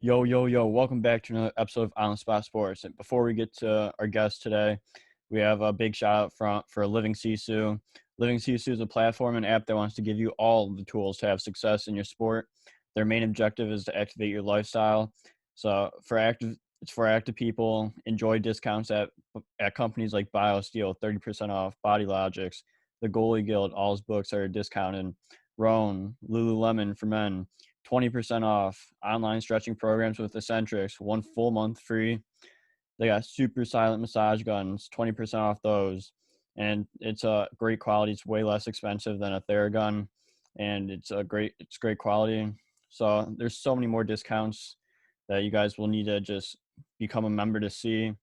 Yo, yo, yo, welcome back to another episode of On the Spot Sports. And before we get to our guest today, we have a big shout out for Living Sisu. Living Sisu is a platform and app that wants to give you all the tools to have success in your sport. Their main objective is to activate your lifestyle. So it's for active people. Enjoy discounts at companies like BioSteel, 30% off, Body Logics, the Goalie Guild, all his books are discounted. Roan, Lululemon for men, 20% off, online stretching programs with Eccentrics, 1 full month free. They got super silent massage guns, 20% off those. And it's a great quality. It's way less expensive than a Theragun, and it's great quality. So there's so many more discounts that you guys will need to just become a member to see.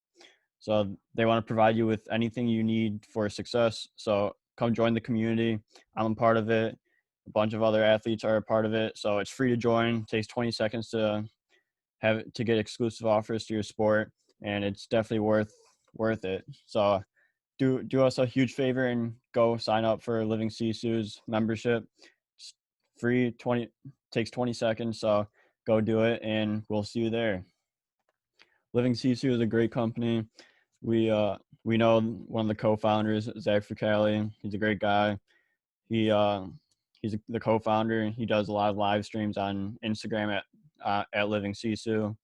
So they want to provide you with anything you need for success. So come join the community. I'm a part of it. A bunch of other athletes are a part of it. So it's free to join. It takes 20 seconds to get exclusive offers to your sport, and it's definitely worth it. So do us a huge favor and go sign up for Living Sisu's membership. It's free, takes 20 seconds. So go do it, and we'll see you there. Living Sisu is a great company. We know one of the co-founders, Zach Fricali. He's a great guy. He's the co-founder. He does a lot of live streams on Instagram at Living Sisu,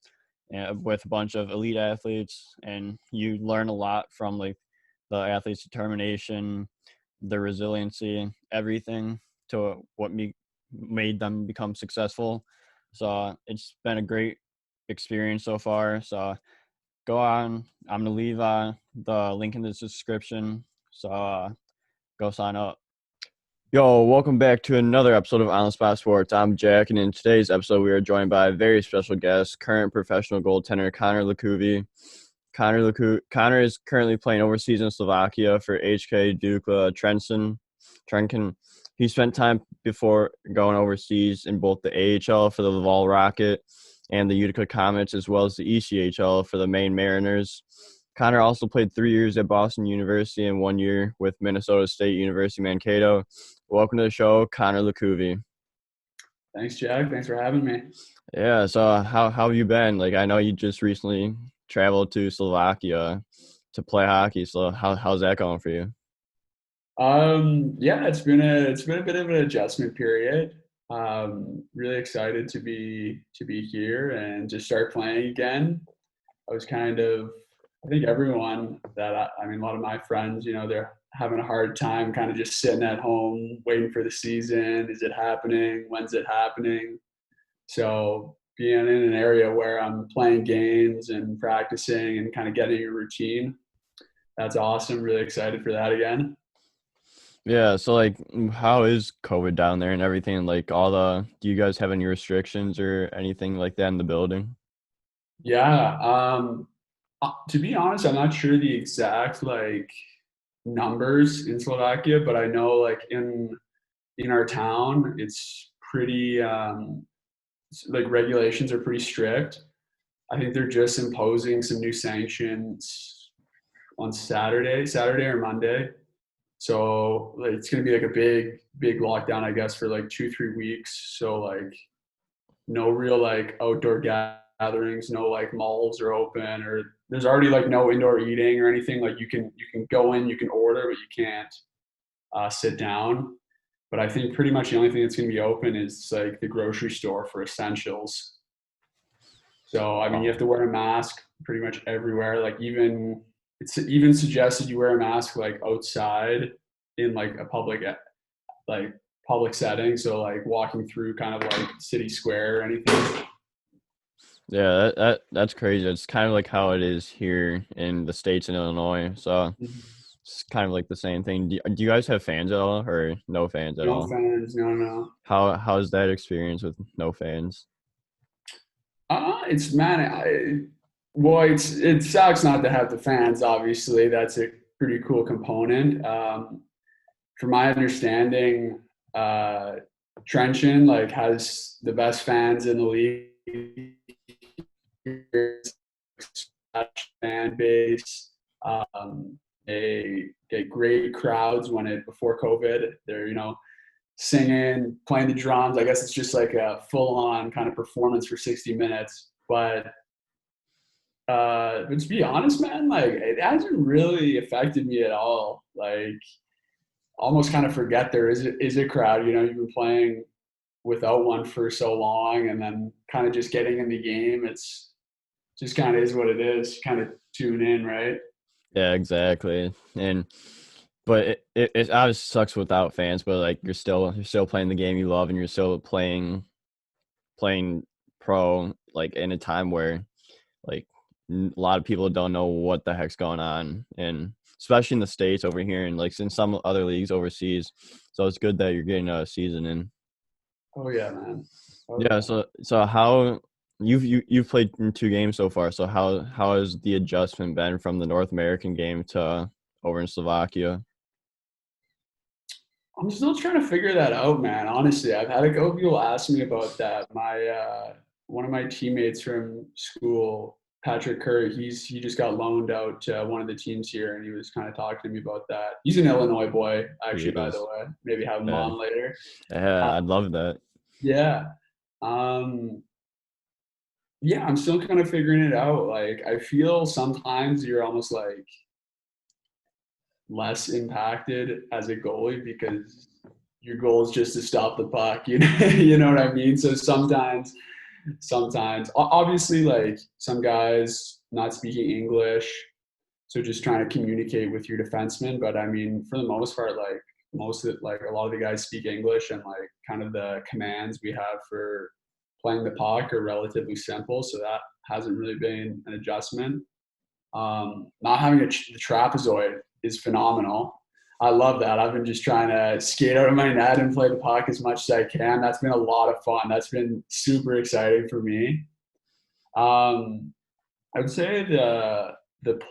and with a bunch of elite athletes, and you learn a lot from like the athletes' determination, their resiliency, everything to what made them become successful. So it's been a great experience so far. So go on. I'm gonna leave the link in the description. So go sign up. Yo, welcome back to another episode of On the Spot Sports. I'm Jack, and in today's episode, we are joined by a very special guest, current professional goaltender LaCouvee. Connor is currently playing overseas in Slovakia for HK Dukla Trencin. He spent time before going overseas in both the AHL for the Laval Rocket and the Utica Comets, as well as the ECHL for the Maine Mariners. Connor also played 3 years at Boston University and 1 year with Minnesota State University Mankato. Welcome to the show, Connor LaCouvee. Thanks, Jack. Thanks for having me. Yeah, so how have you been? Like, I know you just recently traveled to Slovakia to play hockey. So how's that going for you? Yeah, it's been a bit of an adjustment period. Really excited to be here and to start playing again. I was I think everyone a lot of my friends, they're having a hard time kind of just sitting at home waiting for the season. Is it happening? When's it happening? So being in an area where I'm playing games and practicing and kind of getting a routine, that's awesome. Really excited for that again. Yeah, so like how is COVID down there and everything? Like do you guys have any restrictions or anything like that in the building? Yeah. To be honest, I'm not sure the exact numbers in Slovakia, but I know in our town, it's pretty regulations are pretty strict. I think they're just imposing some new sanctions on Saturday or Monday. So it's gonna be like a big lockdown, I guess, for like 2-3 weeks. So no real outdoor gatherings, no malls are open, or there's already no indoor eating or anything. Like you can go in, you can order, but you can't sit down. But I think pretty much the only thing that's going to be open is like the grocery store for essentials. So I mean, you Oh, have to wear a mask pretty much everywhere. It's even suggested you wear a mask outside in a like public setting. So walking through kind of city square or anything. yeah, that's crazy. It's kind of like how it is here in the States in Illinois. So it's kind of like the same thing. Do you guys have fans at all or no fans at No all? fans, no. How's that experience with no fans? It's man, well, it sucks not to have the fans. Obviously, that's a pretty cool component. From my understanding, Trencin has the best fans in the league. Fan base. They get great crowds before COVID. They're singing, playing the drums. I guess it's just like a full-on kind of performance for 60 minutes. But but to be honest, man, like it hasn't really affected me at all. Like almost kind of forget there is a crowd. You know, you've been playing without one for so long, and then kind of just getting in the game. It's just kind of is what it is. Kind of tune in, right? Yeah, exactly. And but it obviously sucks without fans, but like you're still playing the game you love and you're still playing pro like in a time where like a lot of people don't know what the heck's going on, and especially in the States over here and like in some other leagues overseas. So it's good that you're getting a season in. Oh yeah, man. Oh Yeah, yeah. so how you've played in 2 games so far. So how has the adjustment been from the North American game to over in Slovakia? I'm still trying to figure that out, man. Honestly, I've had a couple people ask me about that. My one of my teammates from school, Patrick Curry, he just got loaned out to one of the teams here, and he was kind of talking to me about that. He's an Illinois boy, He actually, by the is. way. Maybe have him Yeah, on later. yeah, Uh, I'd love that. yeah, um, yeah. I'm still kind of figuring it out. Like, I feel sometimes you're almost like less impacted as a goalie because your goal is just to stop the puck. You know, you know what I mean. So sometimes, obviously, like some guys not speaking English, so just trying to communicate with your defenseman. But I mean, for the most part, like like a lot of the guys speak English, and like kind of the commands we have for playing the puck are relatively simple. So that hasn't really been an adjustment. Not having the trapezoid is phenomenal. I love that. I've been just trying to skate out of my net and play the puck as much as I can. That's been a lot of fun. That's been super exciting for me. Um, I would say the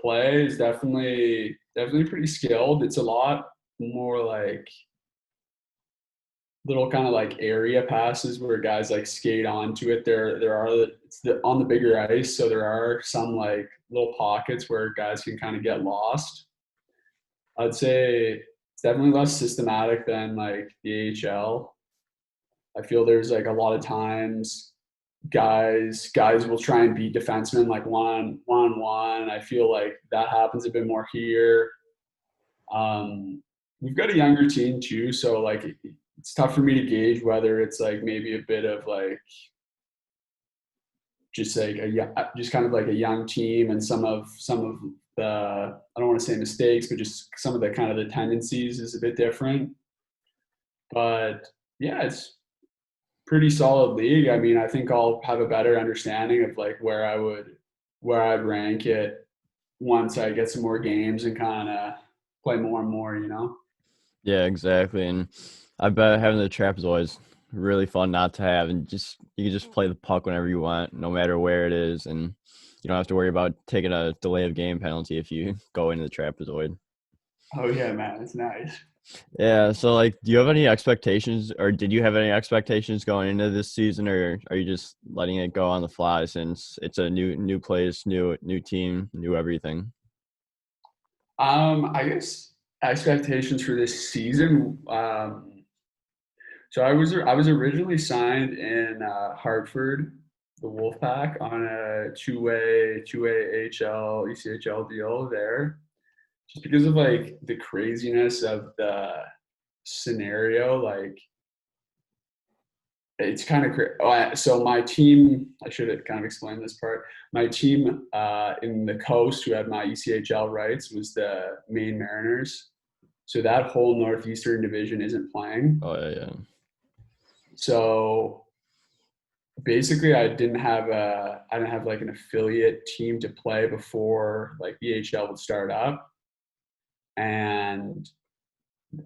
play is definitely pretty skilled. It's a lot more like little kind of like area passes where guys like skate onto it. There are it's on the bigger ice, so there are some like little pockets where guys can kind of get lost. I'd say it's definitely less systematic than like the AHL. I feel there's like a lot of times guys will try and beat defensemen like one on one. I feel like that happens a bit more here. We've got a younger team too, so like it's tough for me to gauge whether it's like maybe a bit of like just like just kind of like a young team and some of the I don't want to say mistakes, but just some of the kind of the tendencies is a bit different. But yeah, it's pretty solid league. I mean, I think I'll have a better understanding of like where I'd rank it once I get some more games and kind of play more and more. You know. Yeah, exactly. And I bet having the trap is always really fun not to have, and just you can just play the puck whenever you want, no matter where it is, and you don't have to worry about taking a delay of game penalty if you go into the trapezoid. Oh yeah, man, it's nice. Yeah, so like, do you have any expectations, or did you have any expectations going into this season, or are you just letting it go on the fly since it's a new place, new team, new everything? I guess expectations for this season. So I was originally signed in Hartford, the Wolfpack, on a two-way HL ECHL deal there, just because of like the craziness of the scenario. Like it's kind of so my team. I should have kind of explained this part. My team in the coast, who had my ECHL rights, was the Maine Mariners. So that whole Northeastern division isn't playing. Oh yeah, So basically, I didn't have like an affiliate team to play before like BHL would start up, and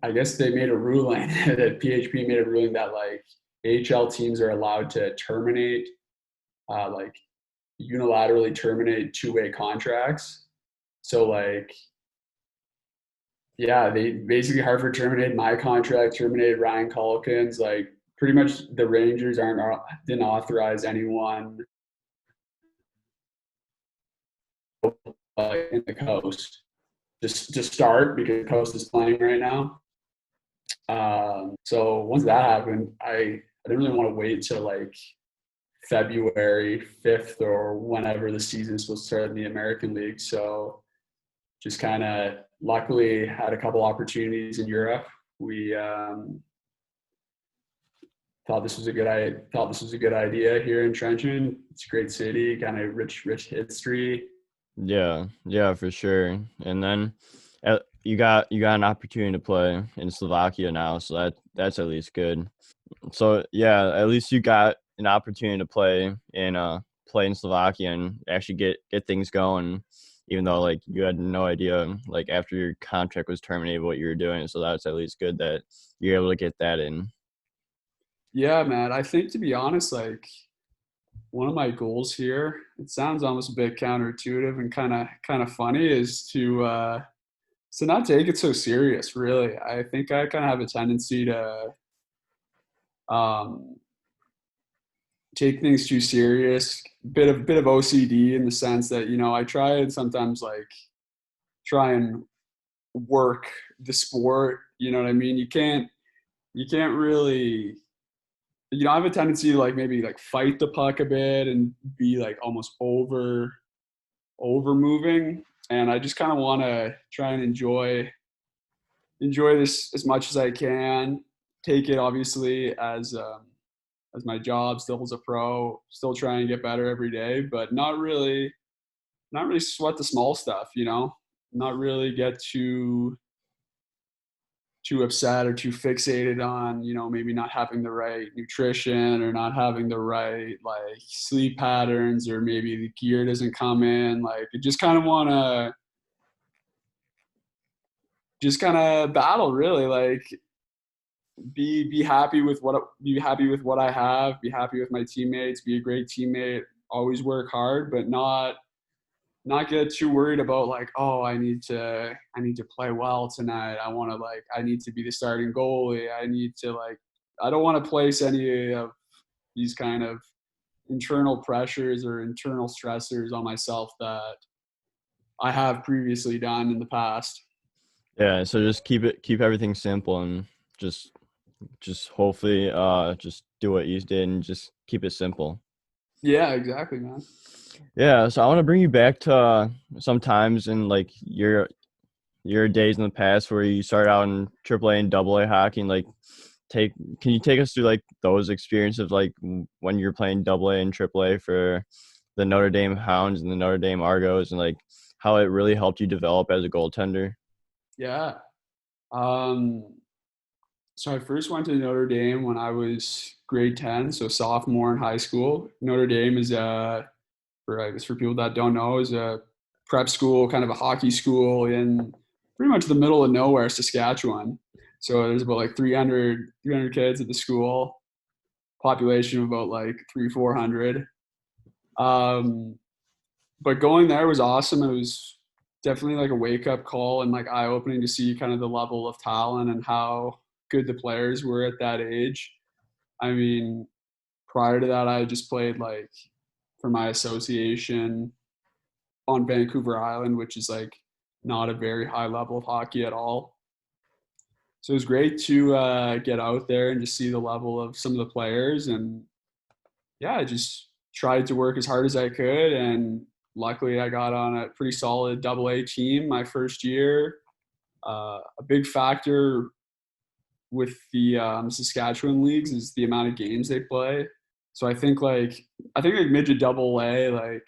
I guess they made a ruling that PHP made a ruling that like AHL teams are allowed to terminate like unilaterally terminate two-way contracts. So like yeah, they basically Hartford terminated my contract, terminated Ryan Culkin's. Like pretty much the Rangers didn't authorize anyone in the coast just to start because the coast is playing right now. So once that happened, I didn't really want to wait till like February 5th or whenever the season is supposed to start in the American League. So just kind of luckily had a couple opportunities in Europe. We thought this was a good idea here in Trencin. It's a great city, kind of rich history. Yeah, yeah, for sure. And then you got an opportunity to play in Slovakia now, so that's at least good. So yeah, at least you got an opportunity to play in Slovakia and actually get things going, even though like you had no idea like after your contract was terminated what you were doing. So that's at least good that you're able to get that in. Yeah, man. I think to be honest, like one of my goals here, it sounds almost a bit counterintuitive and kind of funny, is to not take it so serious. Really, I think I kind of have a tendency to um, take things too serious. Bit of OCD in the sense that I try and sometimes like try and work the sport. You know what I mean? You can't really. I have a tendency to like maybe like fight the puck a bit and be like almost over moving, and I just kind of want to try and enjoy this as much as I can. Take it obviously as my job still as a pro, still trying to get better every day, but not really sweat the small stuff. Not really get too upset or too fixated on maybe not having the right nutrition or not having the right like sleep patterns, or maybe the gear doesn't come in. Like I just kind of battle, really, like be happy with what I have, be happy with my teammates, be a great teammate, always work hard, but not get too worried about like, oh, I need to play well tonight. I need to be the starting goalie. I don't want to place any of these kind of internal pressures or internal stressors on myself that I have previously done in the past. Yeah, so just keep everything simple and just just hopefully just do what you did and just keep it simple. Yeah, exactly, man. Yeah, so I want to bring you back to sometimes in like your days in the past where you started out in AAA and AA hockey and like take can you take us through like those experiences like when you're playing AA and AAA for the Notre Dame Hounds and the Notre Dame Argos and like how it really helped you develop as a goaltender? Yeah. Um, so I first went to Notre Dame when I was grade 10, so sophomore in high school. Notre Dame is I guess for people that don't know, is a prep school, kind of a hockey school in pretty much the middle of nowhere, Saskatchewan. So there's about like 300 kids at the school, population of about like 400. Um, but going there was awesome. It was definitely like a wake up call and like eye opening to see kind of the level of talent and how good the players were at that age. I mean, prior to that, I just played like for my association on Vancouver Island, which is like not a very high level of hockey at all. So it was great to get out there and just see the level of some of the players. And yeah, I just tried to work as hard as I could. And luckily, I got on a pretty solid AA team my first year. A big factor with the Saskatchewan leagues is the amount of games they play. So I think like midget AA, like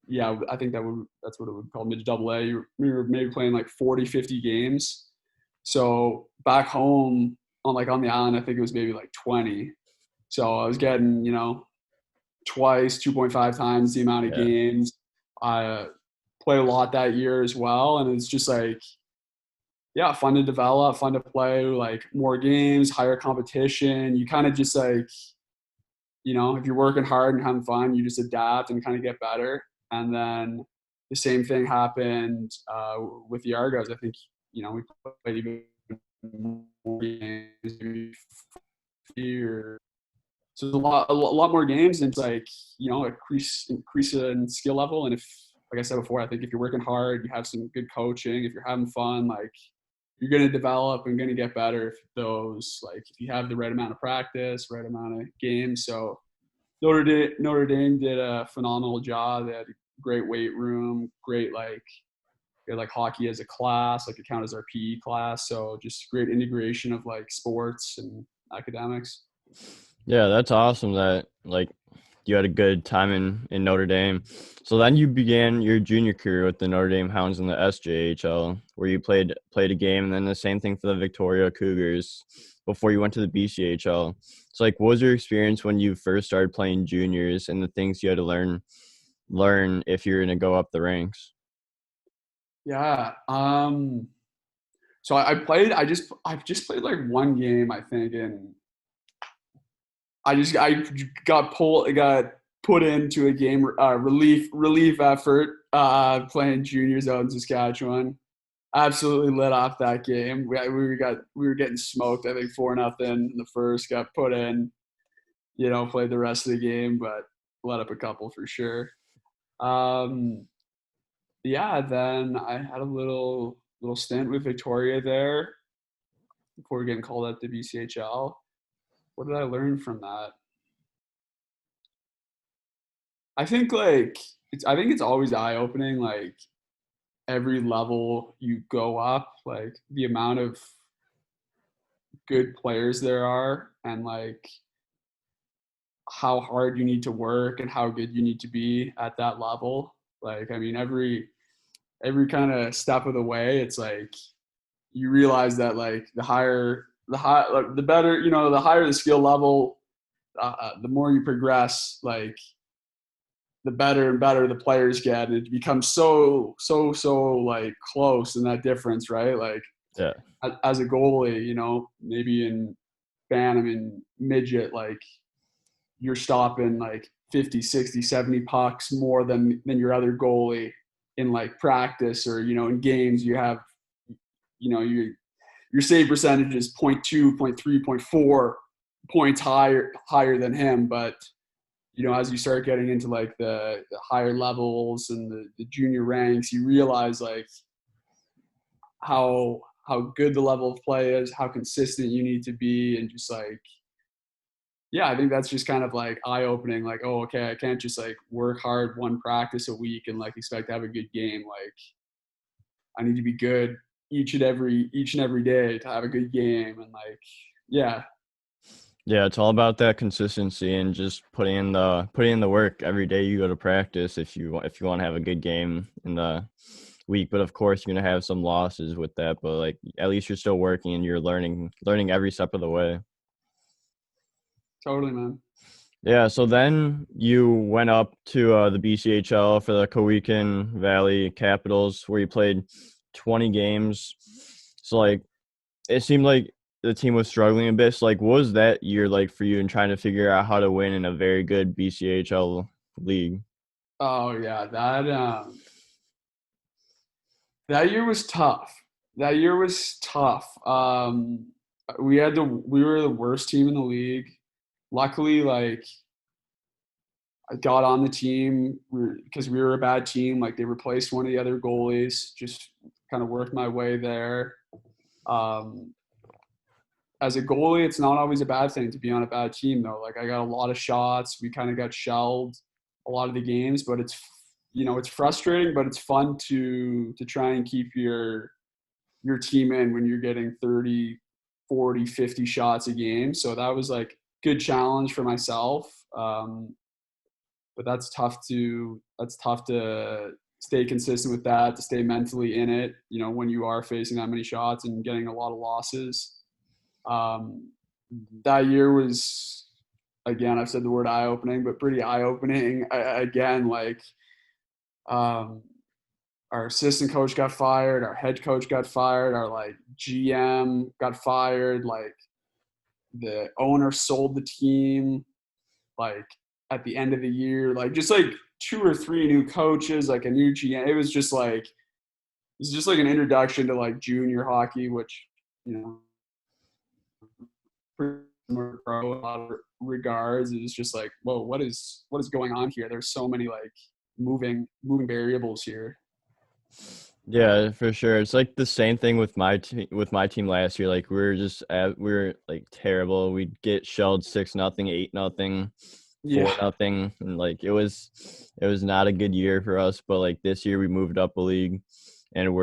yeah, I think that's what it would call midget AA. We were maybe playing like 40, 50 games. So back home on the island, I think it was maybe like 20. So I was getting, twice, 2.5 times the amount of Yeah. games. I played a lot that year as well. And it's just like, yeah, fun to develop, fun to play, like more games, higher competition. You kind of just like, if you're working hard and having fun, you just adapt and kind of get better. And then the same thing happened with the Argos. I think, we played even more games, maybe 50 or so a lot more games, and it's like increase in skill level. And if, like I said before, I think if you're working hard, you have some good coaching, if you're having fun, like you're going to develop and going to get better if you have the right amount of practice, right amount of games. So Notre Dame did a phenomenal job. They had a great weight room, great they had like hockey as a class, like it counted as our PE class. So just great integration of like sports and academics. Yeah, that's awesome that like you had a good time in Notre Dame. So then you began your junior career with the Notre Dame Hounds in the SJHL, where you played a game, and then the same thing for the Victoria Cougars before you went to the BCHL. So like, what was your experience when you first started playing juniors, and the things you had to learn if you're gonna go up the ranks? Yeah. So I've just played like one game, I think, and I got put into a game relief effort playing juniors out in Saskatchewan. Absolutely lit off that game. We were getting smoked. I think 4-0 in the first. Got put in. Played the rest of the game, but let up a couple for sure. Um, yeah. Then I had a little stint with Victoria there before getting called up to BCHL. What did I learn from that? I think I think it's always eye opening. Like every level you go up, like the amount of good players there are, and like how hard you need to work and how good you need to be at that level. Like I mean, every kind of step of the way, it's like you realize that like like, the better, the higher the skill level, the more you progress, like the better and better the players get. And it becomes so like close in that difference, right? Like Yeah. as a goalie, maybe in Bantam and midget, like you're stopping like 50, 60, 70 pucks more than your other goalie in like practice, or, in games you have, your save percentage is 0.2, 0.3, 0.4 points higher than him. But as you start getting into like the higher levels and the junior ranks, you realize like how good the level of play is, how consistent you need to be, and just like, yeah, I think that's just kind of like eye opening. Like, oh, okay, I can't just like work hard one practice a week and like expect to have a good game. Like, I need to be good each and every day to have a good game. And like, yeah, Yeah, it's all about that consistency and just putting in the work every day you go to practice if you want to have a good game in the week. But of course, you're gonna have some losses with that. But like at least you're still working and you're learning every step of the way. totally, man. Yeah. So then you went up to the BCHL for the Cowichan Valley Capitals, where you played 20 games. So like it seemed like the team was struggling a bit. So, like, what was that year like for you in trying to figure out how to win in a very good BCHL league? Oh yeah, that year was tough. That year was tough. We were the worst team in the league. Luckily, like I got on the team because we were a bad team. Like they replaced one of the other goalies. Just kind of worked my way there. Um, as a goalie, it's not always a bad thing to be on a bad team, though. Like I got a lot of shots. We kind of got shelled a lot of the games, but it's frustrating, but it's fun to try and keep your team in when you're getting 30, 40, 50 shots a game. So that was like good challenge for myself. But that's tough to stay consistent with that, to stay mentally in it, when you are facing that many shots and getting a lot of losses. Um, that year was, again, I've said the word eye opening, but pretty eye opening. Again, like um, our assistant coach got fired, our head coach got fired, our like GM got fired, like the owner sold the team, like at the end of the year, like just like two or three new coaches, like a new GM. It was just like an introduction to like junior hockey, which you know pro in a lot of regards. It's just like, whoa, what is going on here? There's so many like moving variables here. Yeah, for sure. It's like the same thing with my team last year. Like we were like terrible. We'd get shelled 6-0, 8-0. 4 Yeah. nothing, and like it was not a good year for us. But like this year we moved up a league, and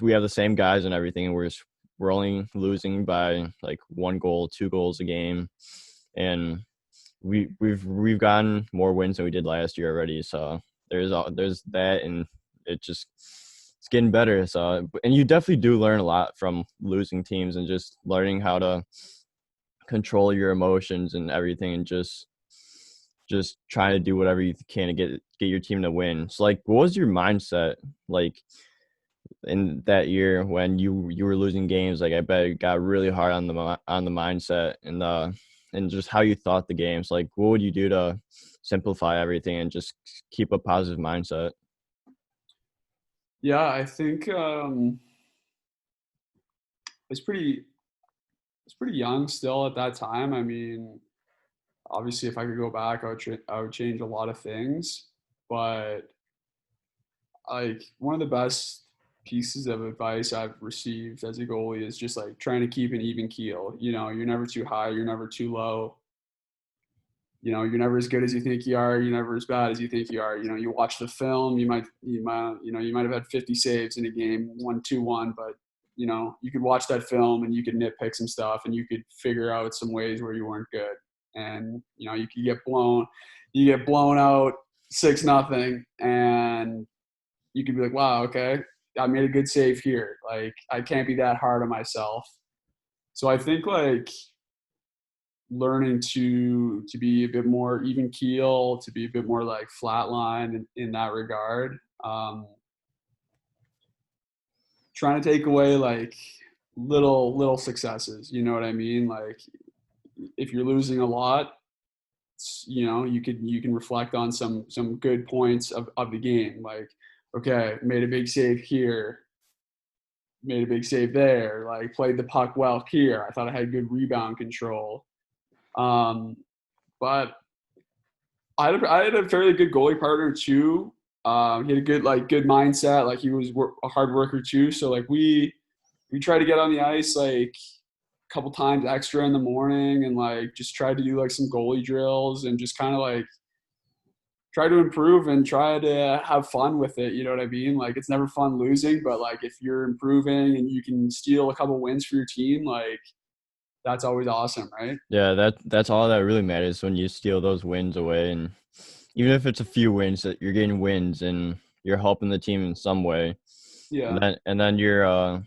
we have the same guys and everything, and we're only losing by like 1 goal, 2 goals a game, and we've gotten more wins than we did last year already. So there's that, and it's getting better. So, and you definitely do learn a lot from losing teams and just learning how to control your emotions and everything, and just trying to do whatever you can to get your team to win. So like, what was your mindset like in that year when you were losing games? Like, I bet it got really hard on the mindset and just how you thought the games. Like, what would you do to simplify everything and just keep a positive mindset? Yeah, I think it's pretty it's pretty young still at that time. I mean, obviously, if I could go back, I would change a lot of things. But like one of the best pieces of advice I've received as a goalie is just like trying to keep an even keel. You know, you're never too high, you're never too low. You know, you're never as good as you think you are, you're never as bad as you think you are. You know, you watch the film, you might have had 50 saves in a game, 1-2-1, but you know, you could watch that film and you could nitpick some stuff and you could figure out some ways where you weren't good. And you know, you get blown out 6-0, and you could be like, wow, okay, I made a good save here. Like, I can't be that hard on myself. So I think like learning to be a bit more even keel, to be a bit more like flatline in that regard. Trying to take away like little successes. You know what I mean? Like if you're losing a lot, you know, you can reflect on some good points of the game. Like, okay, made a big save here, made a big save there, like played the puck well here. I thought I had good rebound control. Um, but I had a fairly good goalie partner too. He had a good mindset. Like he was a hard worker too. So like we tried to get on the ice like a couple times extra in the morning and like just tried to do like some goalie drills and just kind of like try to improve and try to have fun with it. You know what I mean? Like it's never fun losing, but like if you're improving and you can steal a couple wins for your team, like that's always awesome, right? Yeah, that's all that really matters when you steal those wins away, and even if it's a few wins, that you're getting wins and you're helping the team in some way, and Yeah. then you're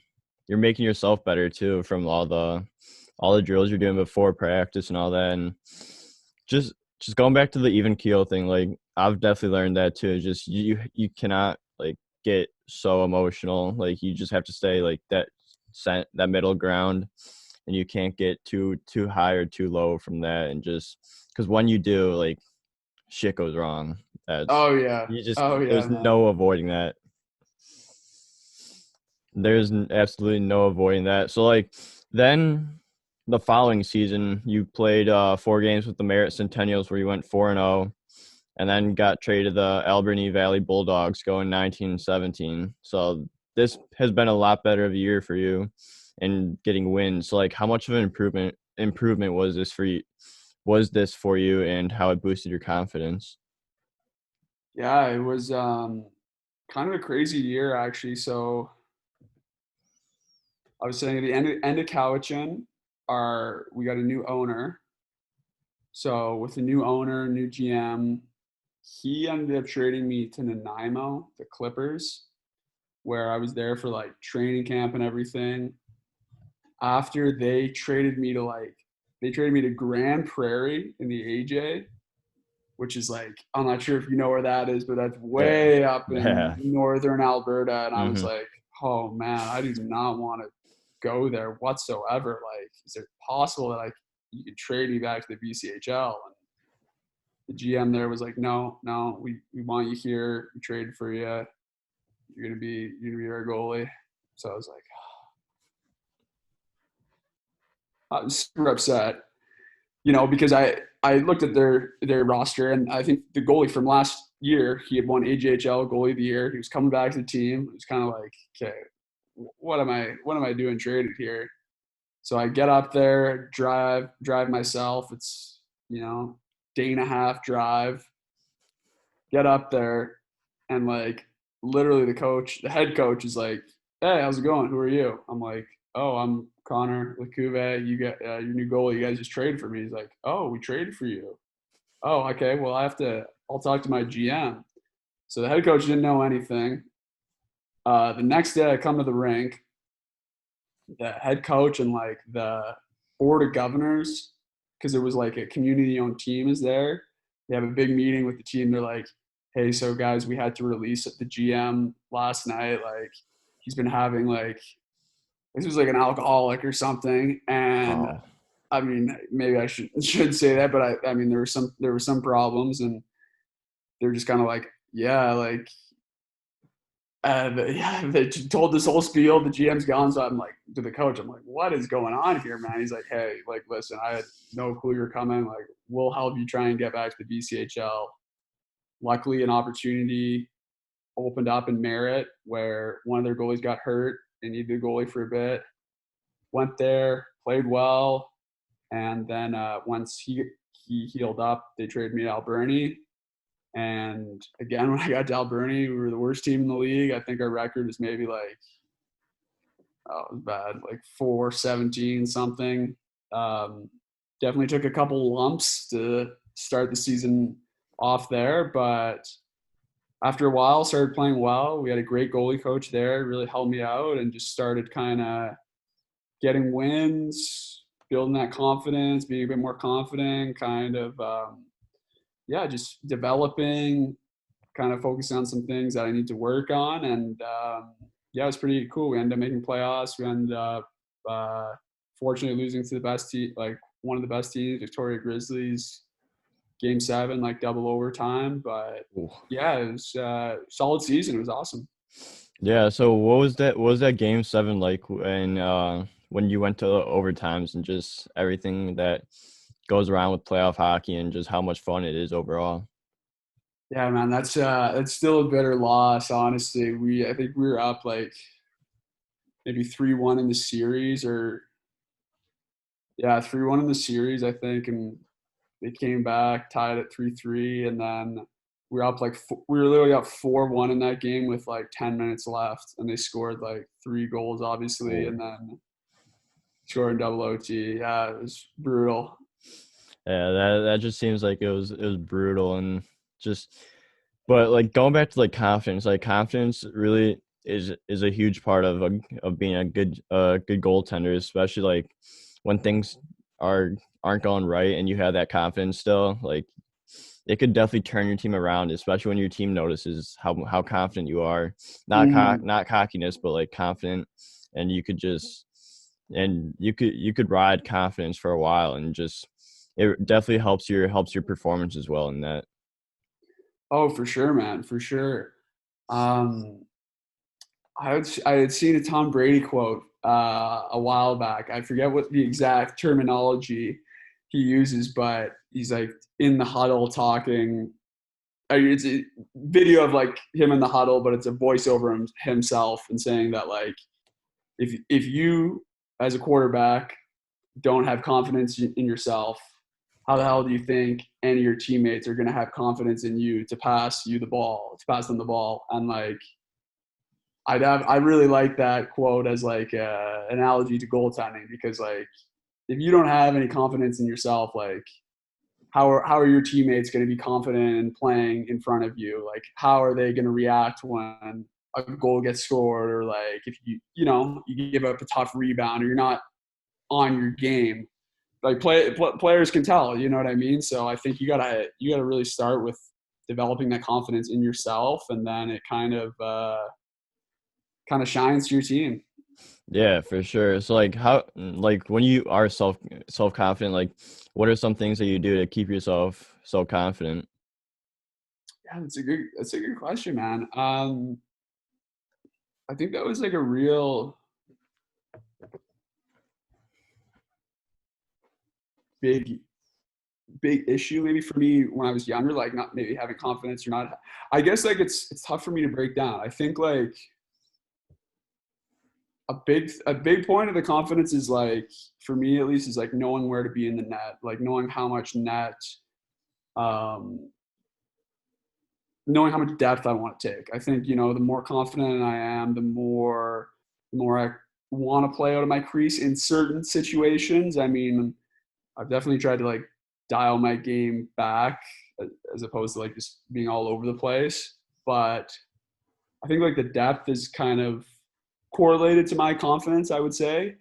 making yourself better too from all the drills you're doing before practice and all that, and just just going back to the even keel thing. Like, I've definitely learned that too. Just you cannot like get so emotional. Like, you just have to stay like that middle ground, and you can't get too high or too low from that. And just because when you do, like, shit goes wrong. That's Oh yeah. you just Oh yeah, There's man. no avoiding that. There's absolutely no avoiding that. So like, then the following season you played 4 games with the Merritt Centennials where you went 4-0, and then got traded to the Alberni Valley Bulldogs going 19-17. So this has been a lot better of a year for you and getting wins. So like, how much of an improvement was this for you, and how it boosted your confidence? Yeah, it was kind of a crazy year actually. So I was saying at the end of Cowichan, our we got a new owner. So with the new owner, new GM, he ended up trading me to Nanaimo, the Clippers, where I was there for like training camp and everything. After they traded me to Grand Prairie in the AJ, which is like I'm not sure if you know where that is, but that's Yeah. way up in Yeah. northern Alberta. And I was Hmm. like, oh man, I do not want to go there whatsoever. Like, is it possible that you could trade me back to the BCHL? And the GM there was like, no, no, we want you here. We traded for you. You're gonna be our goalie. So I was like, I was super upset, you know, because I looked at their roster and I think the goalie from last year, he had won AJHL goalie of the year. He was coming back to the team. It was kind of like, okay, what am I doing traded here? So I get up there, drive myself. day and a half drive, get up there, and like literally the head coach is like, "Hey, how's it going? Who are you?" I'm like, "Oh, I'm Connor LaCouvee. You get your new goalie. You guys just traded for me." He's like, "Oh, we traded for you. Oh, okay. Well, I'll talk to my GM." So the head coach didn't know anything. The next day, I come to the rink. The head coach and like the board of governors, because it was like a community-owned team, is there. They have a big meeting with the team. They're like, "Hey, so guys, we had to release the GM last night. Like, he's been having like this was like an alcoholic or something." And Oh, I mean, maybe I should say that, but I mean, there were some problems, and they're just kind of like, yeah, like yeah, they told this whole spiel. The GM's gone, so I'm like to the coach. I'm like, "What is going on here, man?" He's like, "Hey, like, listen, I had no clue you're coming. Like, we'll help you try and get back to the BCHL." Luckily, an opportunity opened up in Merritt where one of their goalies got hurt and needed a goalie for a bit. Went there, played well, and then once he healed up, they traded me to Alberni. And again, when I got to Alberni, we were the worst team in the league. I think our record is maybe like, oh, it was bad, like 4-17 something. Um, Definitely took a couple lumps to start the season off there, but after a while, started playing well. We had a great goalie coach there, really helped me out, and just started kind of getting wins, building that confidence, being a bit more confident, kind of, yeah, just developing, kind of focusing on some things that I need to work on. And yeah, it was pretty cool. We ended up making playoffs. We ended up fortunately losing to the best team, like one of the best teams, Victoria Grizzlies, game 7, like double overtime. But ooh. yeah, it was solid season. It was awesome. Yeah. So what was that game 7 like when you went to overtimes and just everything that goes around with playoff hockey and just how much fun it is overall? Yeah, man, that's still a bitter loss. Honestly, I think we were up like maybe 3-1 in the series, or yeah, 3-1 in the series, I think, and they came back, tied at 3-3, and then we were literally up 4-1 in that game with like 10 minutes left, and they scored like 3 goals, obviously, Oh. and then scored in double OT. Yeah, it was brutal. Yeah, that just seems like it was brutal and just but like going back to like confidence really is a huge part of being a good goaltender, especially like when things are aren't going right and you have that confidence still, like it could definitely turn your team around, especially when your team notices how confident you are. Mm. Not cockiness, but like confident, and you could ride confidence for a while and just it definitely helps your performance as well in that. Oh, for sure, man, for sure. Um, I had seen a Tom Brady quote a while back. I forget what the exact terminology he uses, but he's like in the huddle talking. It's a video of like him in the huddle, but it's a voiceover himself and saying that like if you as a quarterback don't have confidence in yourself, how the hell do you think any of your teammates are going to have confidence in you to pass them the ball? And like I really like that quote as like a analogy to goaltending, because like if you don't have any confidence in yourself, like how are your teammates going to be confident in playing in front of you? Like how are they going to react when a goal gets scored, or like if you give up a tough rebound, or you're not on your game? Like players can tell, you know what I mean? So I think you gotta really start with developing that confidence in yourself, and then it kind of shines to your team. Yeah, for sure. So like how like when you are self confident, like what are some things that you do to keep yourself so confident? Yeah, that's a good question, man. I think that was like a real big issue maybe for me when I was younger, like not maybe having confidence or not. I guess like it's tough for me to break down. I think like a big point of the confidence is like, for me at least, is like knowing where to be in the net, like knowing how much net, um, knowing how much depth I want to take. I think, the more confident I am, the more I want to play out of my crease in certain situations. I mean, I've definitely tried to like dial my game back as opposed to like just being all over the place. But I think like the depth is kind of correlated to my confidence, I would say.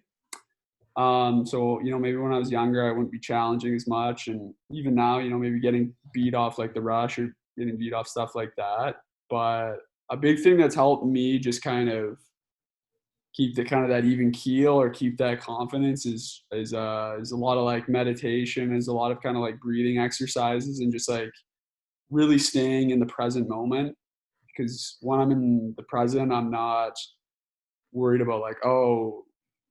So, maybe when I was younger, I wouldn't be challenging as much. And even now, maybe getting beat off like the rush or getting beat off stuff like that. But a big thing that's helped me just kind of keep the kind of that even keel or keep that confidence is a lot of like meditation, is a lot of kind of like breathing exercises and just like really staying in the present moment. Because when I'm in the present, I'm not worried about like, oh,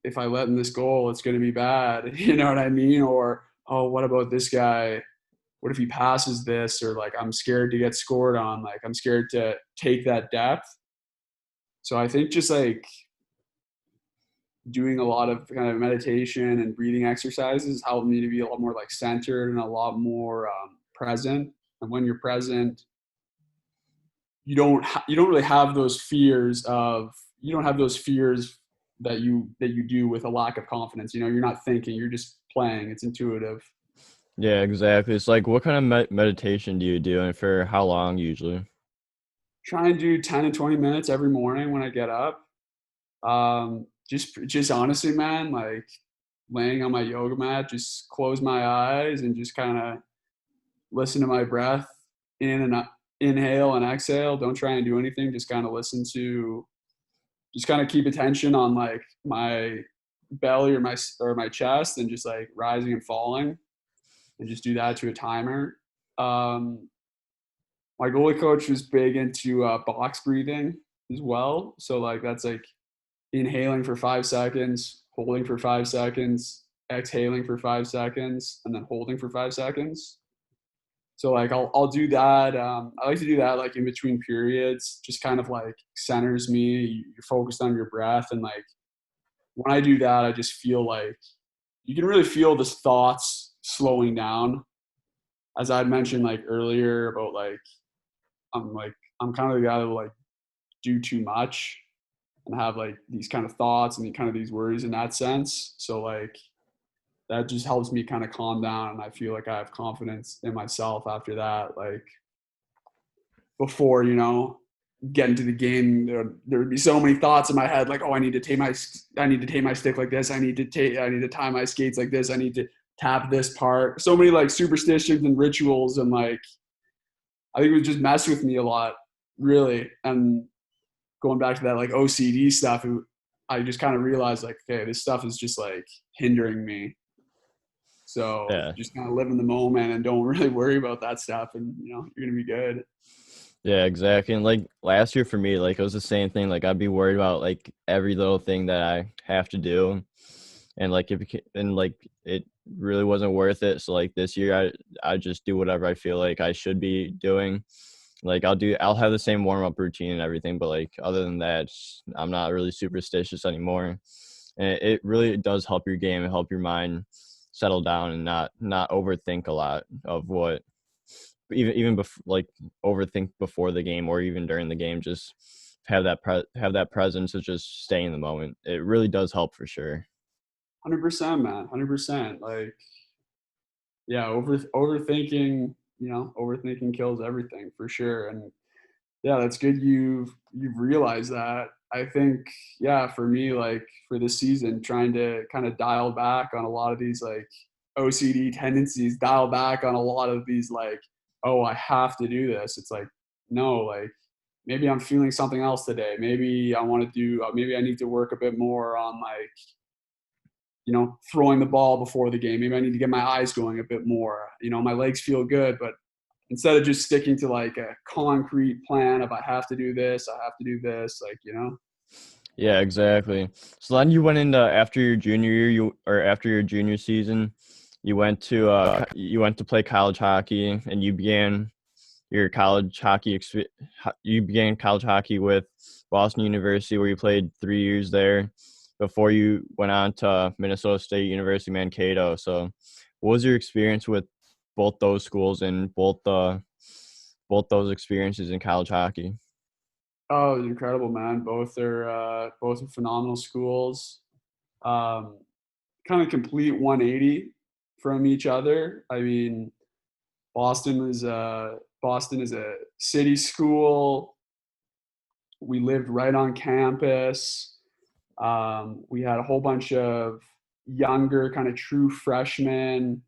if I let in this goal, it's going to be bad. You know what I mean? Or, oh, what about this guy? What if he passes this? Or like, I'm scared to get scored on. Like, I'm scared to take that depth. So I think just like doing a lot of kind of meditation and breathing exercises helped me to be a lot more like centered and a lot more present. And when you're present, you don't really have those fears of you don't have those fears that you do with a lack of confidence. You're not thinking, you're just playing. It's intuitive. Yeah, exactly. It's like, what kind of meditation do you do, and for how long usually? Try and do 10 to 20 minutes every morning when I get up. Just honestly, man, like laying on my yoga mat, just close my eyes and just kind of listen to my breath in and inhale and exhale. Don't try and do anything. Just kind of just kind of keep attention on like my belly or my chest, and just like rising and falling, and just do that to a timer. Um, my goalie coach was big into box breathing as well. So like that's like inhaling for 5 seconds, holding for 5 seconds, exhaling for 5 seconds, and then holding for 5 seconds. So like I'll do that. I like to do that like in between periods. Just kind of like centers me. You're focused on your breath, and like when I do that, I just feel like you can really feel the thoughts slowing down. As I mentioned like earlier about like I'm kind of the guy that will like do too much and have like these kind of thoughts and kind of these worries in that sense. So like that just helps me kind of calm down, and I feel like I have confidence in myself after that. Like before, get into the game, there would be so many thoughts in my head, like, oh, I need to take my stick like this. I need to tie my skates like this. I need to tap this part. So many like superstitions and rituals, and like I think it would just mess with me a lot, really. And going back to that like OCD stuff, I just kind of realized like, okay, this stuff is just like hindering me. So Yeah. just kind of live in the moment and don't really worry about that stuff, and you're gonna be good. Yeah, exactly. And like last year for me, like it was the same thing. Like I'd be worried about like every little thing that I have to do, and like like it really wasn't worth it. So like this year, I just do whatever I feel like I should be doing. Like I'll have the same warm up routine and everything, but like other than that, I'm not really superstitious anymore. And it really does help your game and help your mind settle down and not overthink a lot of what like overthink before the game or even during the game. Just have that presence of just stay in the moment. It really does help for sure. 100%, man. 100%. Like, yeah, overthinking kills everything for sure. And yeah, that's good. You've realized that. I think, yeah, for me, like for this season, trying to kind of dial back on a lot of these like OCD tendencies, dial back on a lot of these like, oh, I have to do this. It's like, no, like maybe I'm feeling something else today. Maybe I need to work a bit more on like, throwing the ball before the game. Maybe I need to get my eyes going a bit more. My legs feel good, but instead of just sticking to like a concrete plan of I have to do this, I have to do this, like. Yeah, exactly. So then you went into after your junior year, after your junior season, you went to play college hockey, and your college hockey you began college hockey with Boston University, where you played 3 years there. before you went on to Minnesota State University Mankato. So, what was your experience with both those schools and both those experiences in college hockey? Oh, it was incredible, man. Both are phenomenal schools. Um, Kind of complete 180 from each other. I mean, Boston is a city school. We lived right on campus. We had a whole bunch of younger, kind of true freshmen.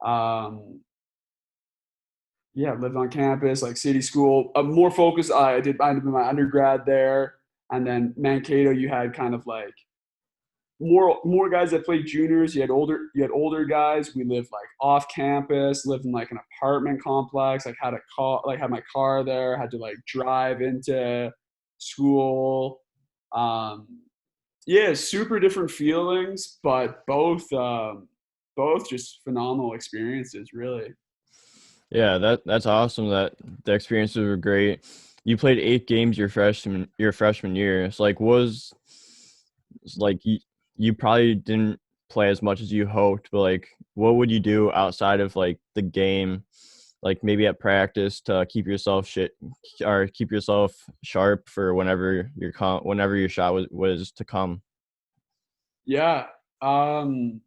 Um, yeah, lived on campus, like city school. More focused. I did my undergrad there, and then Mankato. You had kind of like more guys that played juniors. You had older guys. We lived like off campus, lived in like an apartment complex, like had a car, like had my car there, had to like drive into school. Um yeah, super different feelings, but both just phenomenal experiences, really. Yeah, that's awesome. That the experiences were great. You played 8 games your freshman year. It's like it's like you probably didn't play as much as you hoped, but like what would you do outside of like the game, like maybe at practice to keep yourself shit or keep yourself sharp for whenever your shot was to come? Yeah. Um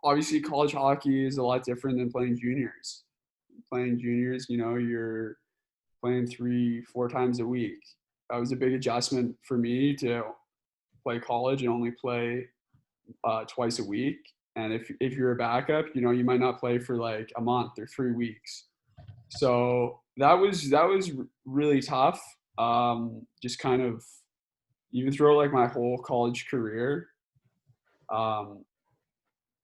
Obviously college hockey is a lot different than playing juniors. Playing juniors, you're playing 3, 4 times a week. That was a big adjustment for me to play college and only play twice a week. And if you're a backup, you might not play for like a month or 3 weeks. So that was really tough. Just kind of even throughout like my whole college career, um,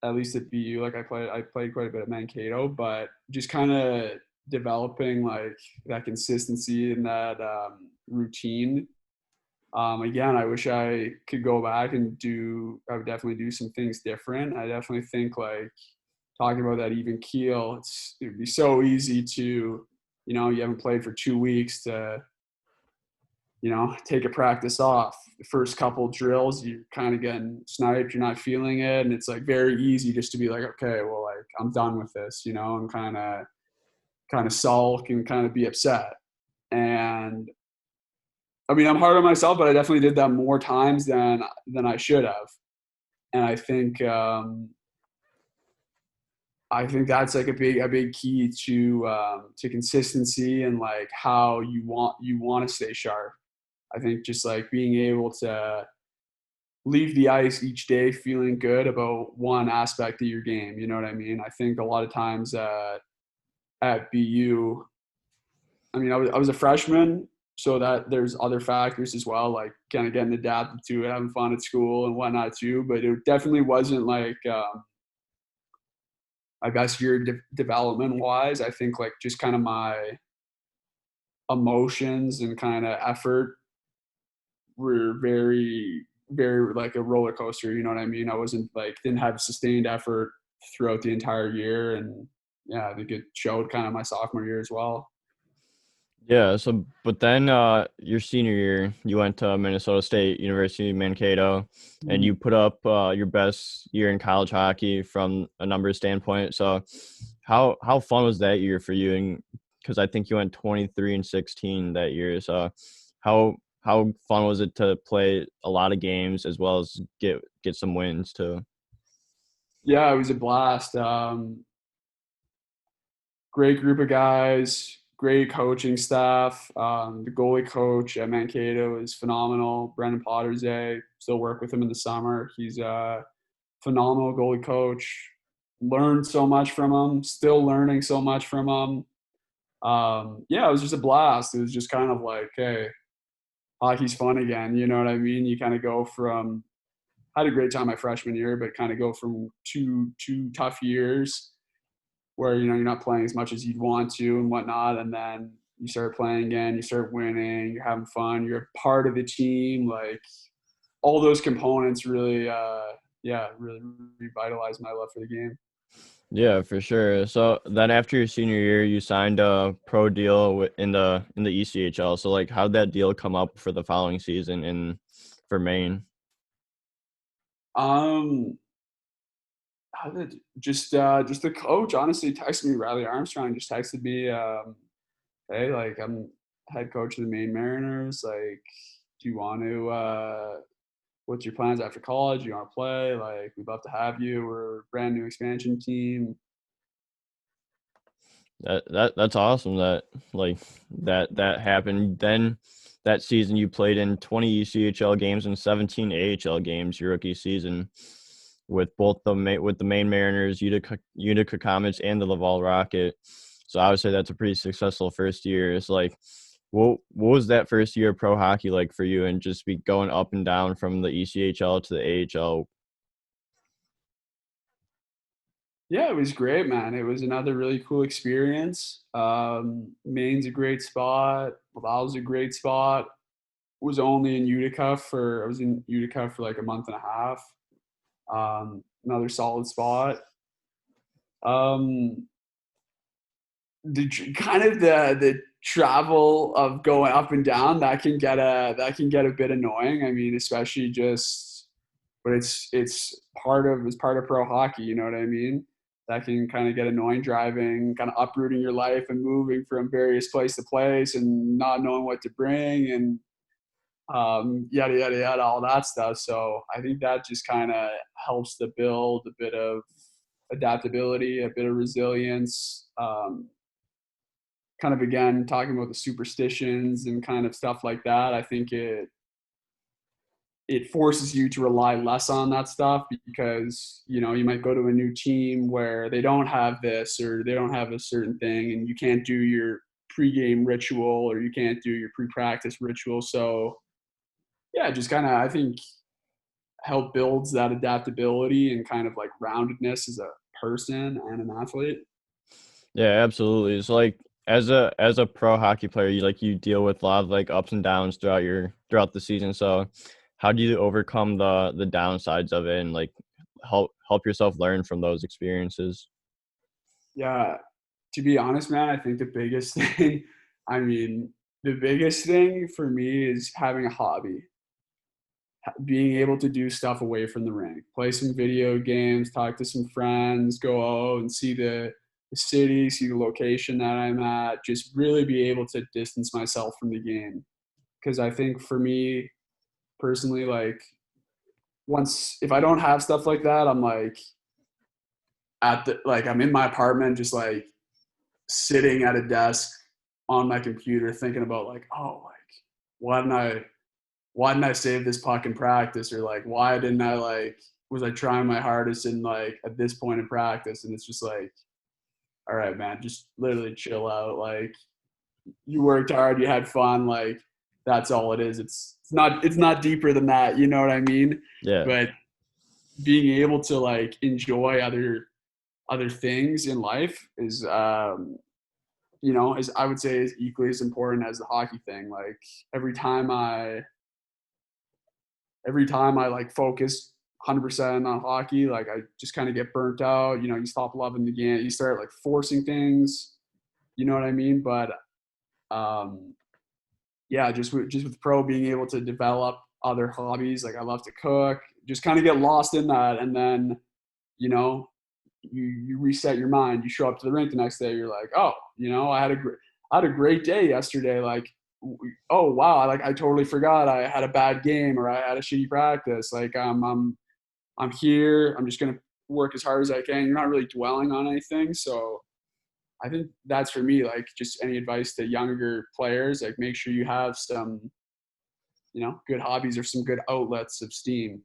at least at BU, like I played quite a bit at Mankato, but just kind of developing like that consistency and that routine. Again, I wish I could go back and I would definitely do some things different. I definitely think like talking about that even keel, it would be so easy to, you haven't played for 2 weeks to, take a practice off. The first couple drills, you're kind of getting sniped, you're not feeling it. And it's like very easy just to be like, okay, well, like I'm done with this, and kind of sulk and kind of be upset. And I mean, I'm hard on myself, but I definitely did that more times than I should have. And I think that's like a big key to consistency and like how you want to stay sharp. I think just like being able to leave the ice each day feeling good about one aspect of your game. You know what I mean? I think a lot of times at BU, I mean, I was a freshman, so that there's other factors as well, like kind of getting adapted to it, having fun at school and whatnot too. But it definitely wasn't like my best year development wise. I think like just kind of my emotions and kind of effort were very, very like a roller coaster. You know what I mean? I wasn't like didn't have sustained effort throughout the entire year, and yeah, I think it showed kind of my sophomore year as well. Yeah, so but then your senior year, you went to Minnesota State University Mankato, and you put up your best year in college hockey from a numbers standpoint. So how fun was that year for you? And because I think you went 23-16 that year. So how fun was it to play a lot of games as well as get some wins too? Yeah, it was a blast. Great group of guys, great coaching staff. The goalie coach at Mankato is phenomenal. Brendan Pottersay, still work with him in the summer. He's a phenomenal goalie coach. Learned so much from him. Still learning so much from him. Yeah, it was just a blast. It was just kind of like, hey, hockey's fun again. You know what I mean? You kind of go from had a great time my freshman year, but kind of go from two tough years where you're not playing as much as you'd want to and whatnot, and then you start playing again, you start winning, you're having fun, you're a part of the team, like all those components really, yeah, really revitalized my love for the game. Yeah, for sure. So then after your senior year, you signed a pro deal in the ECHL. So like, how did that deal come up for the following season in for Maine? Um, how did just the coach honestly texted me. Riley Armstrong just texted me, "Hey, like I'm head coach of the Maine Mariners. Like, do you want to? What's your plans after college? Do you want to play? Like, we'd love to have you. We're a brand new expansion team." That's awesome that like that happened. Then that season you played in 20 ECHL games and 17 AHL games your rookie season with both with the Maine Mariners, Utica Comets, and the Laval Rocket. So I would say that's a pretty successful first year. It's like what was that first year of pro hockey like for you, and just be going up and down from the ECHL to the AHL? Yeah, it was great, man. It was another really cool experience. Maine's a great spot. Laval's a great spot. I was in Utica for like a month and a half. Another solid spot. Um, kind of the travel of going up and down that can get a bit annoying. I mean, especially just, but it's part of pro hockey. You know what I mean? That can kind of get annoying driving, kind of uprooting your life and moving from various place to place and not knowing what to bring and yada yada yada, all that stuff. So I think that just kind of helps to build a bit of adaptability, a bit of resilience. Kind of again talking about the superstitions and kind of stuff like that. I think it forces you to rely less on that stuff because you know you might go to a new team where they don't have this or they don't have a certain thing and you can't do your pregame ritual or you can't do your pre-practice ritual. So yeah, just kind of I think help builds that adaptability and kind of like roundedness as a person and an athlete. Yeah, absolutely. It's like as a pro hockey player, you deal with a lot of like ups and downs throughout the season. So how do you overcome the downsides of it and like help yourself learn from those experiences? Yeah, to be honest, man, I think the biggest thing, I mean, the biggest thing for me is having a hobby, being able to do stuff away from the rink, play some video games, talk to some friends, go out and see the city, see the location that I'm at, just really be able to distance myself from the game. Because I think for me personally, like once if I don't have stuff like that, I'm like I'm in my apartment, just like sitting at a desk on my computer thinking about like, oh, like why didn't I why didn't I save this puck in practice? Or like why didn't I like was I trying my hardest in like at this point in practice? And it's just like, all right, man, just literally chill out. Like you worked hard, you had fun, like that's all it is. It's not deeper than that, you know what I mean? Yeah. But being able to like enjoy other things in life is you know, is I would say is equally as important as the hockey thing. Like every time I every time I like focus 100% on hockey, like I just kind of get burnt out. You know, you stop loving the game, you start like forcing things. You know what I mean? But um, yeah, just with pro being able to develop other hobbies, like I love to cook, just kind of get lost in that, and then you know you reset your mind. You show up to the rink the next day. You're like, oh, you know, I had a great day yesterday. Like, oh wow, like I totally forgot I had a bad game or I had a shitty practice. Like I'm here. I'm just gonna work as hard as I can. You're not really dwelling on anything. So I think that's for me. Like, just any advice to younger players, like make sure you have some, you know, good hobbies or some good outlets of steam.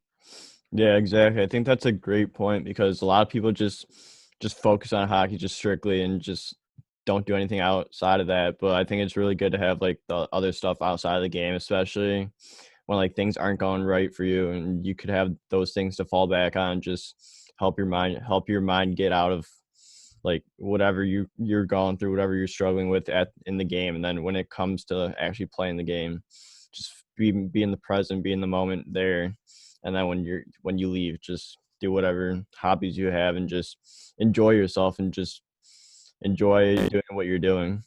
Yeah, exactly. I think that's a great point because a lot of people just focus on hockey just strictly and just don't do anything outside of that. But I think it's really good to have like the other stuff outside of the game, especially when like things aren't going right for you and you could have those things to fall back on, just help your mind get out of like whatever you're going through, whatever you're struggling with at in the game. And then when it comes to actually playing the game, just be in the present, be in the moment there. And then when you leave, just do whatever hobbies you have and just enjoy yourself and just enjoy doing what you're doing.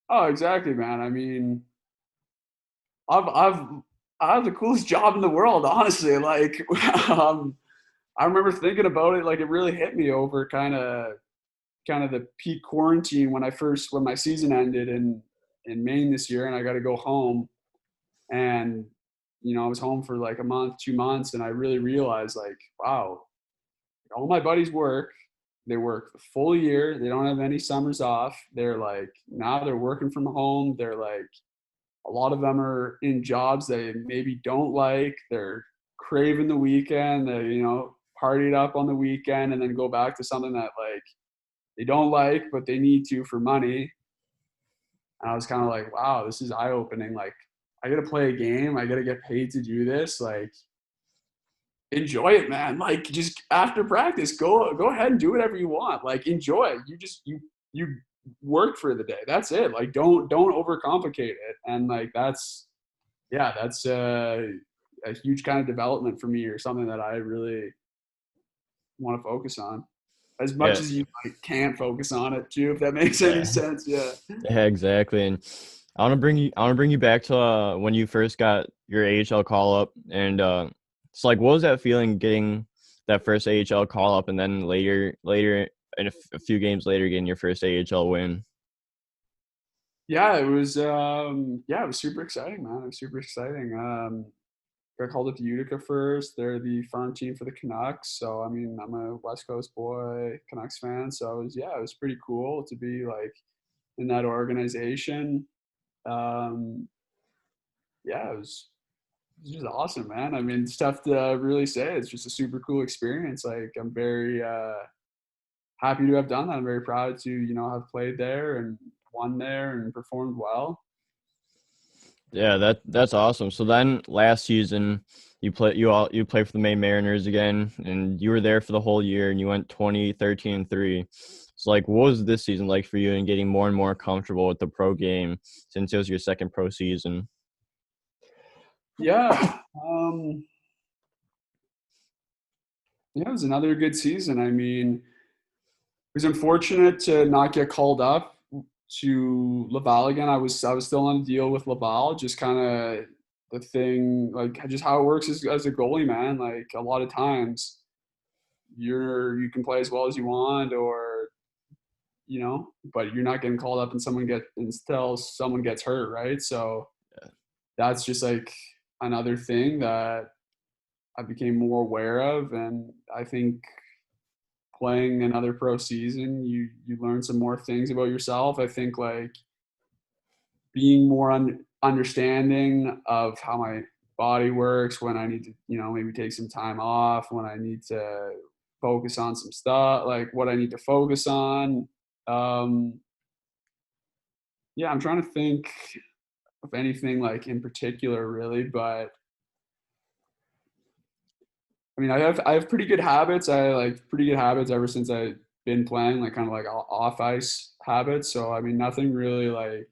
Oh, exactly, man. I mean, I've I have the coolest job in the world, honestly. Like, I remember thinking about it, like it really hit me over kind of the peak quarantine when my season ended in Maine this year, and I got to go home. And I was home for like a month, 2 months, and I really realized, like, wow, all my buddies work. They work the full year. They don't have any summers off. They're like, now they're working from home. They're like, a lot of them are in jobs they maybe don't like. They're craving the weekend. They, party it up on the weekend and then go back to something that like they don't like, but they need to for money. And I was kind of like, wow, this is eye opening. Like, I got to play a game. I got to get paid to do this. Like, enjoy it, man. Like, just after practice, go ahead and do whatever you want. Like, enjoy it. You work for the day. That's it. Like, don't overcomplicate it. And like, that's a huge kind of development for me, or something that I really want to focus on as much Yeah, as you like, can't focus on it too, if that makes any yeah, sense. Yeah. yeah, exactly. And I want to bring you back to when you first got your AHL call up, and it's like, what was that feeling getting that first AHL call up, and then later, and a few games later, getting your first AHL win? Yeah, it was super exciting, man. It was super exciting. Got called up to Utica first. They're the farm team for the Canucks. So I mean, I'm a West Coast boy, Canucks fan. So it was pretty cool to be like in that organization. Um, yeah, it was just awesome, man. I mean, it's tough to really say. It's just a super cool experience. Like, I'm very happy to have done that. I'm very proud to have played there and won there and performed well. Yeah, that's awesome. So then last season you played for the Maine Mariners again, and you were there for the whole year, and you went 20-13-3. So like, what was this season like for you, and getting more and more comfortable with the pro game since it was your second pro season? Yeah. Yeah, it was another good season. I mean, it was unfortunate to not get called up to Laval again. I was still on a deal with Laval, just kind of the thing, like just how it works as a goalie, man. Like, a lot of times you can play as well as you want, or but you're not getting called up and until someone gets hurt, right? So that's just like another thing that I became more aware of, and I think playing another pro season, you learn some more things about yourself. I think like being more understanding of how my body works, when I need to, maybe take some time off, when I need to focus on some stuff, like what I need to focus on. Um, yeah, I'm trying to think of anything like in particular, really, but I mean, I have pretty good habits. I like pretty good habits ever since I've been playing, like kind of like off ice habits. So I mean, nothing really like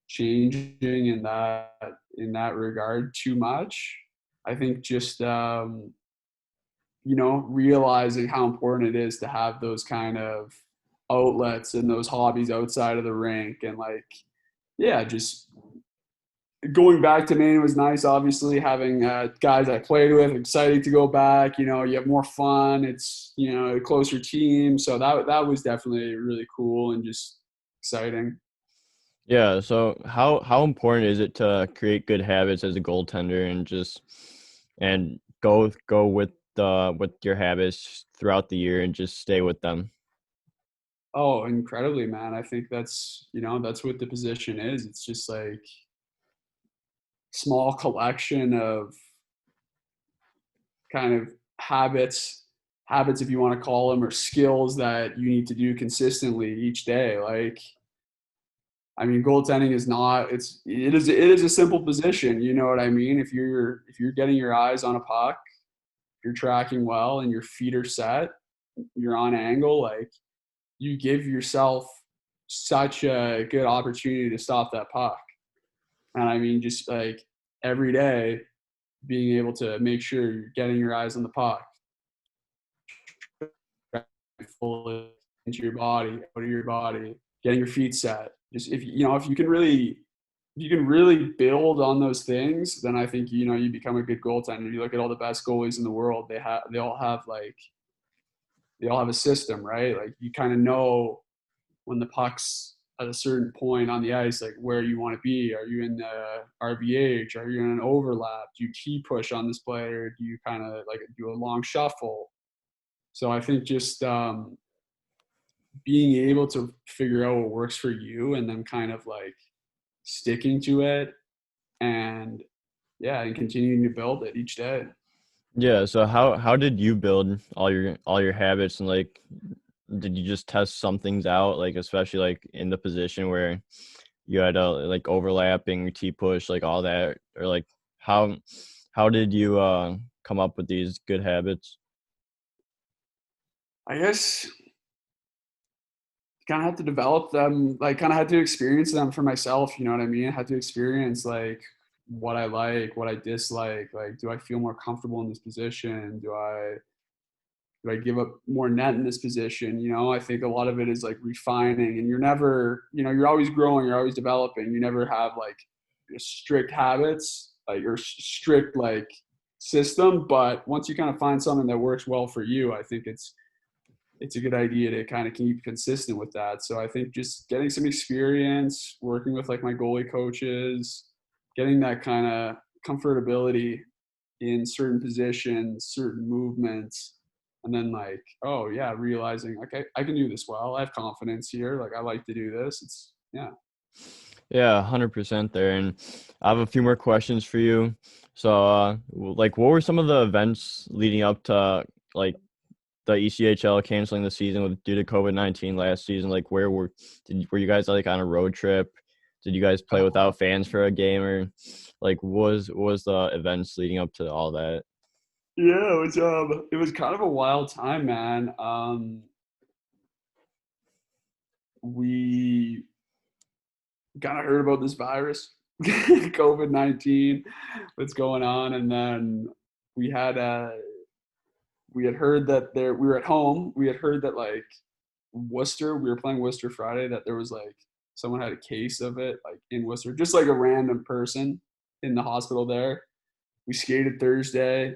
changing in that regard too much. I think just realizing how important it is to have those kind of outlets and those hobbies outside of the rink, and like, yeah, just going back to Maine was nice. Obviously, having guys I played with, excited to go back. You have more fun. It's a closer team, so that was definitely really cool and just exciting. Yeah, so how important is it to create good habits as a goaltender, and just and go with your habits throughout the year and just stay with them? Oh, incredibly, man. I think that's what the position is. It's just like small collection of kind of habits, if you want to call them, or skills that you need to do consistently each day. Like, I mean, goaltending is not it is a simple position. You know what I mean? If you're getting your eyes on a puck, you're tracking well, and your feet are set, you're on angle, like, you give yourself such a good opportunity to stop that puck. And I mean, just like every day, being able to make sure you're getting your eyes on the puck, fully into your body, out of your body, getting your feet set. Just if you can really if you can really build on those things, then I think, you know, you become a good goaltender. You look at all the best goalies in the world, they all have a system, right? Like you kind of know when the puck's at a certain point on the ice, like where you want to be. Are you in the RVH? Are you in an overlap? Do you T push on this player? Do you kind of like do a long shuffle? So I think just being able to figure out what works for you and then kind of like sticking to it and yeah, and continuing to build it each day. Yeah, so how did you build all your habits, and like did you just test some things out, like especially like in the position where you had like overlapping T push, like all that, or like how how did you come up with these good habits? I guess kind of had to develop them, like kind of had to experience them for myself. You know what I mean? I had to experience like what I like, what I dislike. Like, do I feel more comfortable in this position? Do I give up more net in this position? You know, I think a lot of it is like refining, and you're never, you know, you're always growing, you're always developing. You never have like strict habits, like your strict like system. But once you kind of find something that works well for you, I think it's a good idea to kind of keep consistent with that. So I think just getting some experience, working with like my goalie coaches, getting that kind of comfortability in certain positions, certain movements, and then like, oh yeah, realizing okay, I can do this well. I have confidence here. Like I like to do this. It's yeah. Yeah, 100% there. And I have a few more questions for you. So, like, what were some of the events leading up to like the ECHL canceling the season with due to COVID-19 last season? Like, were you guys like on a road trip? Did you guys play without fans for a game, or like what was the events leading up to all that? Yeah, it was kind of a wild time, man. We kind of heard about this virus, COVID-19, what's going on, and then we had we had heard that we were at home. We had heard that like Worcester, we were playing Worcester Friday, that there was like someone had a case of it like in Worcester, just like a random person in the hospital there. We skated Thursday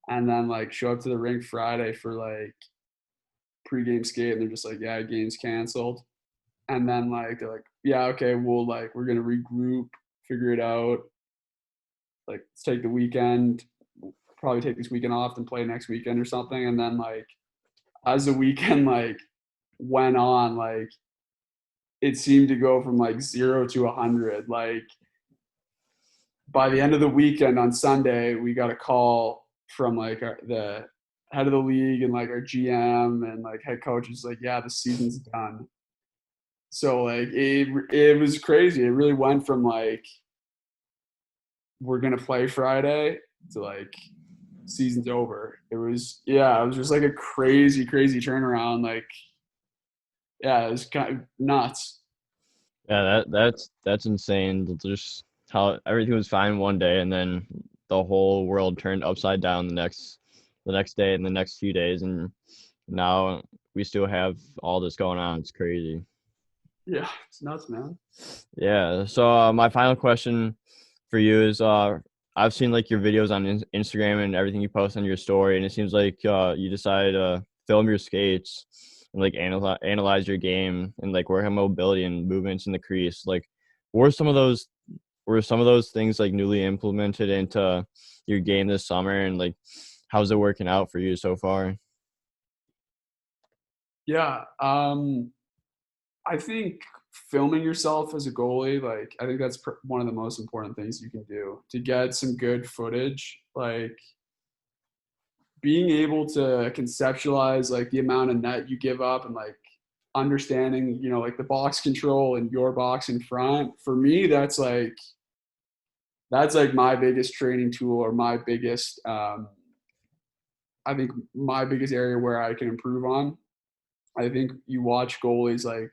and then like show up to the rink Friday for like pregame skate, and they're just like, yeah, game's canceled. And then like they're like, yeah, okay, we're gonna regroup, figure it out. Like let's take the weekend, we'll probably take this weekend off and play next weekend or something. And then like as the weekend like went on, like it seemed to go from like 0 to 100. Like by the end of the weekend on Sunday, we got a call from like the head of the league and like our GM and like head coach is like, yeah, the season's done. So like it was crazy. It really went from like we're gonna play Friday to like season's over. It was yeah, it was just like a crazy turnaround. Like yeah, it was kind of nuts. Yeah, that's insane. Just how everything was fine one day, and then the whole world turned upside down the next day and the next few days, and now we still have all this going on. It's crazy. Yeah, it's nuts, man. Yeah. So my final question for you is, I've seen like your videos on Instagram and everything you post on your story, and it seems like you decided to film your skates and like analyze your game and like work on mobility and movements in the crease. Like, what were some of those were some of those things like newly implemented into your game this summer, and like how's it working out for you so far? Yeah, I think filming yourself as a goalie, like I think that's one of the most important things you can do to get some good footage. Like being able to conceptualize like the amount of net you give up and like understanding, you know, like the box control and your box in front. For me, that's like my biggest training tool or my biggest I think my biggest area where I can improve on. I think you watch goalies like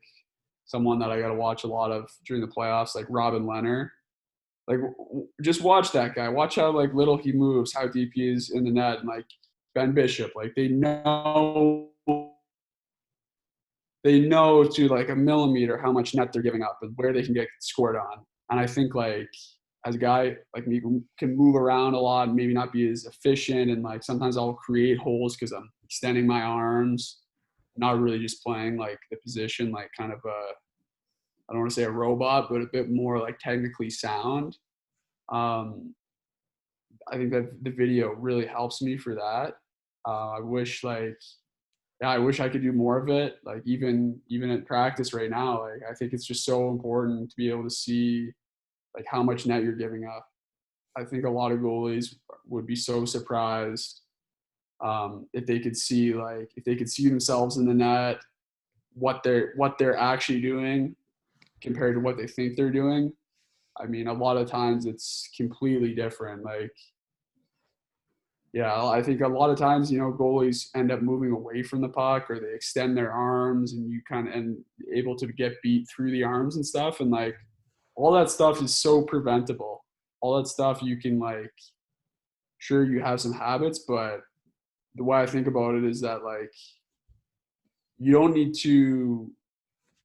someone that I got to watch a lot of during the playoffs, like Robin Leonard. Like, just watch that guy. Watch how like little he moves, how deep he is in the net, and like Ben Bishop. Like they know to like a millimeter how much net they're giving up and where they can get scored on. And I think like as a guy like me who can move around a lot and maybe not be as efficient, and like sometimes I'll create holes because I'm extending my arms, not really just playing like the position like kind of a, I don't want to say a robot, but a bit more like technically sound. Um, I think that the video really helps me for that. I wish like, yeah, I wish I could do more of it. Like even at practice right now, like I think it's just so important to be able to see like how much net you're giving up. I think a lot of goalies would be so surprised if they could see like if they could see themselves in the net, what they're actually doing compared to what they think they're doing. I mean, a lot of times it's completely different. Like, yeah, I think a lot of times, goalies end up moving away from the puck or they extend their arms and you kind of and able to get beat through the arms and stuff. And like all that stuff is so preventable. All that stuff you can like, sure, you have some habits, but the way I think about it is that like you don't need to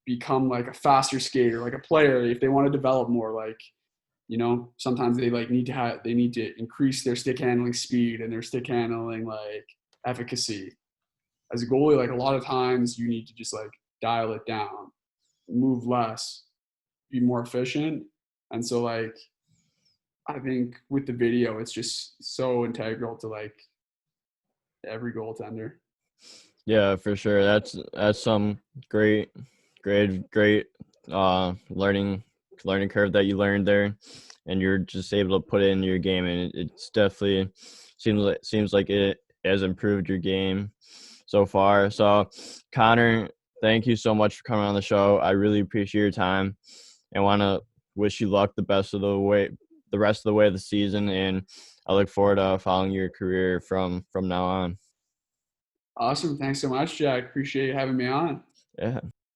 become like a faster skater, like a player if they want to develop more. Like, sometimes they like they need to increase their stick handling speed and their stick handling like efficacy. As a goalie, like a lot of times you need to just like dial it down, move less, be more efficient. And so like I think with the video, it's just so integral to like every goaltender. Yeah, for sure. That's some great learning curve that you learned there, and you're just able to put it into your game, and it's definitely seems like it has improved your game so far. So, Connor, thank you so much for coming on the show. I really appreciate your time, and want to wish you luck the rest of the way of the season, and I look forward to following your career from now on. Awesome. Thanks so much, Jack. Appreciate you having me on. Yeah.